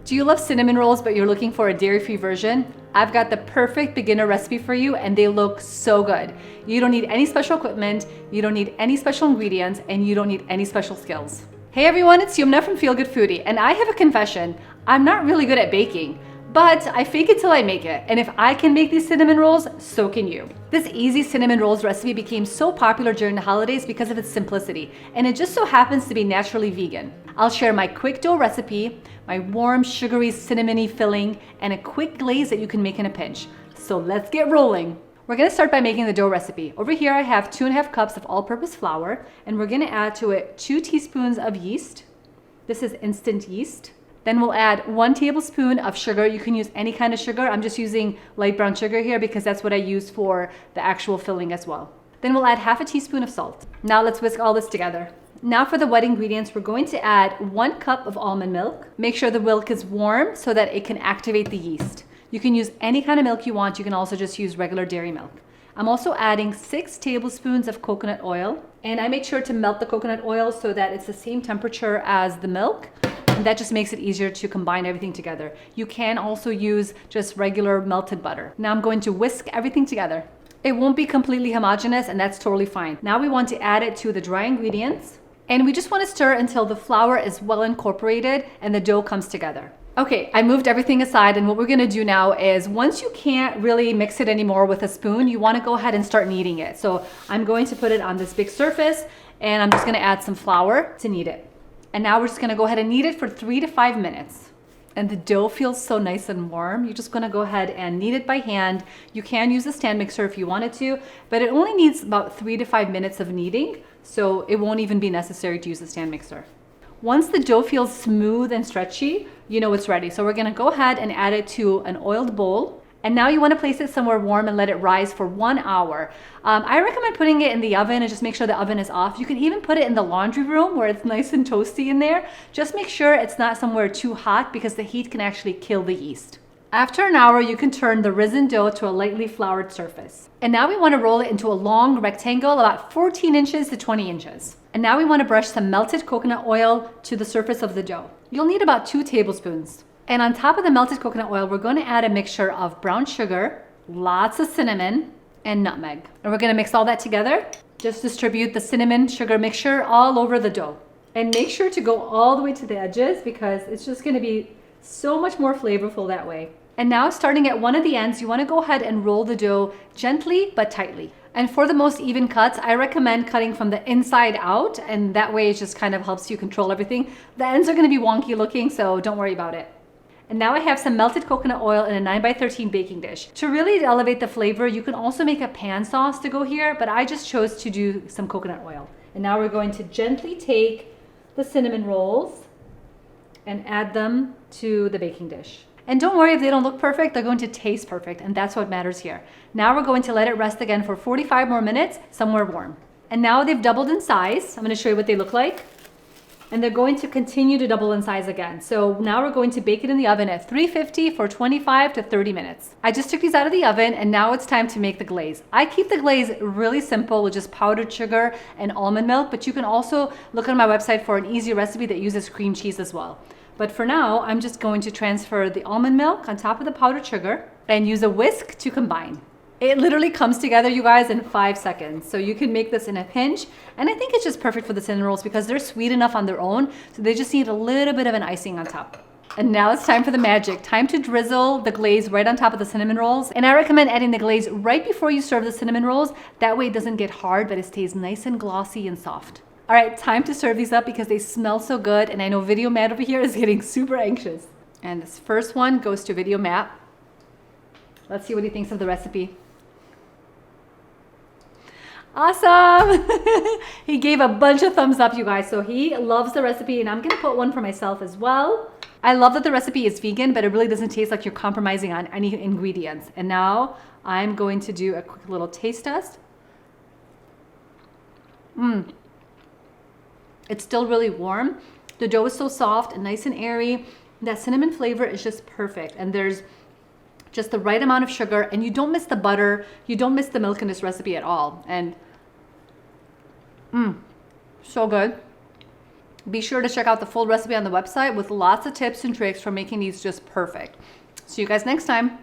Do you love cinnamon rolls but you're looking for a dairy-free version? I've got the perfect beginner recipe for you, and they look so good. You don't need any special equipment, you don't need any special ingredients, and you don't need any special skills. Hey everyone, it's Yumna from Feel Good Foodie, and I have a confession. I'm not really good at baking, but I fake it till I make it. And if I can make these cinnamon rolls, so can you. This easy cinnamon rolls recipe became so popular during the holidays because of its simplicity, and it just so happens to be naturally vegan. I'll share my quick dough recipe, my warm, sugary, cinnamony filling, and a quick glaze that you can make in a pinch. So let's get rolling. We're gonna start by making the dough recipe. Over here I have 2.5 cups of all-purpose flour, and we're gonna add to it 2 teaspoons of yeast. This is instant yeast. Then we'll add 1 tablespoon of sugar. You can use any kind of sugar. I'm just using light brown sugar here because that's what I use for the actual filling as well. Then we'll add 1/2 teaspoon of salt. Now let's whisk all this together. Now for the wet ingredients, we're going to add 1 cup of almond milk. Make sure the milk is warm so that it can activate the yeast. You can use any kind of milk you want. You can also just use regular dairy milk. I'm also adding 6 tablespoons of coconut oil, and I made sure to melt the coconut oil so that it's the same temperature as the milk. And that just makes it easier to combine everything together. You can also use just regular melted butter. Now I'm going to whisk everything together. It won't be completely homogeneous, and that's totally fine. Now we want to add it to the dry ingredients, and we just want to stir until the flour is well incorporated and the dough comes together. Okay, I moved everything aside, and what we're gonna do now is once you can't really mix it anymore with a spoon, you wanna go ahead and start kneading it. So I'm going to put it on this big surface, and I'm just gonna add some flour to knead it. And now we're just gonna go ahead and knead it for 3 to 5 minutes. And the dough feels so nice and warm. You're just gonna go ahead and knead it by hand. You can use a stand mixer if you wanted to, but it only needs about 3 to 5 minutes of kneading, so it won't even be necessary to use a stand mixer. Once the dough feels smooth and stretchy, you know it's ready. So we're gonna go ahead and add it to an oiled bowl. And now you wanna place it somewhere warm and let it rise for 1 hour. I recommend putting it in the oven and just make sure the oven is off. You can even put it in the laundry room where it's nice and toasty in there. Just make sure it's not somewhere too hot because the heat can actually kill the yeast. After an hour, you can turn the risen dough to a lightly floured surface. And now we wanna roll it into a long rectangle about 14 inches to 20 inches. And now we wanna brush some melted coconut oil to the surface of the dough. You'll need about 2 tablespoons. And on top of the melted coconut oil, we're going to add a mixture of brown sugar, lots of cinnamon, and nutmeg. And we're going to mix all that together. Just distribute the cinnamon sugar mixture all over the dough. And make sure to go all the way to the edges because it's just going to be so much more flavorful that way. And now starting at one of the ends, you want to go ahead and roll the dough gently but tightly. And for the most even cuts, I recommend cutting from the inside out, and that way it just kind of helps you control everything. The ends are going to be wonky looking, so don't worry about it. And now I have some melted coconut oil in a 9x13 baking dish. To really elevate the flavor, you can also make a pan sauce to go here, but I just chose to do some coconut oil. And now we're going to gently take the cinnamon rolls and add them to the baking dish. And don't worry if they don't look perfect, they're going to taste perfect, and that's what matters here. Now we're going to let it rest again for 45 more minutes, somewhere warm. And now they've doubled in size. I'm gonna show you what they look like. And they're going to continue to double in size again. So now we're going to bake it in the oven at 350 for 25 to 30 minutes. I just took these out of the oven, and now it's time to make the glaze. I keep the glaze really simple with just powdered sugar and almond milk, but you can also look on my website for an easy recipe that uses cream cheese as well. But for now, I'm just going to transfer the almond milk on top of the powdered sugar and use a whisk to combine. It literally comes together, you guys, in 5 seconds. So you can make this in a pinch. And I think it's just perfect for the cinnamon rolls because they're sweet enough on their own. So they just need a little bit of an icing on top. And now it's time for the magic. Time to drizzle the glaze right on top of the cinnamon rolls. And I recommend adding the glaze right before you serve the cinnamon rolls. That way it doesn't get hard, but it stays nice and glossy and soft. All right, time to serve these up because they smell so good. And I know Video Matt over here is getting super anxious. And this first one goes to Video Matt. Let's see what he thinks of the recipe. Awesome! He gave a bunch of thumbs up, you guys. So he loves the recipe, and I'm gonna put one for myself as well. I love that the recipe is vegan, but it really doesn't taste like you're compromising on any ingredients. And now I'm going to do a quick little taste test. It's still really warm. The dough is so soft and nice and airy. That cinnamon flavor is just perfect. And there's just the right amount of sugar, and you don't miss the butter. You don't miss the milk in this recipe at all. And so good. Be sure to check out the full recipe on the website with lots of tips and tricks for making these just perfect. See you guys next time.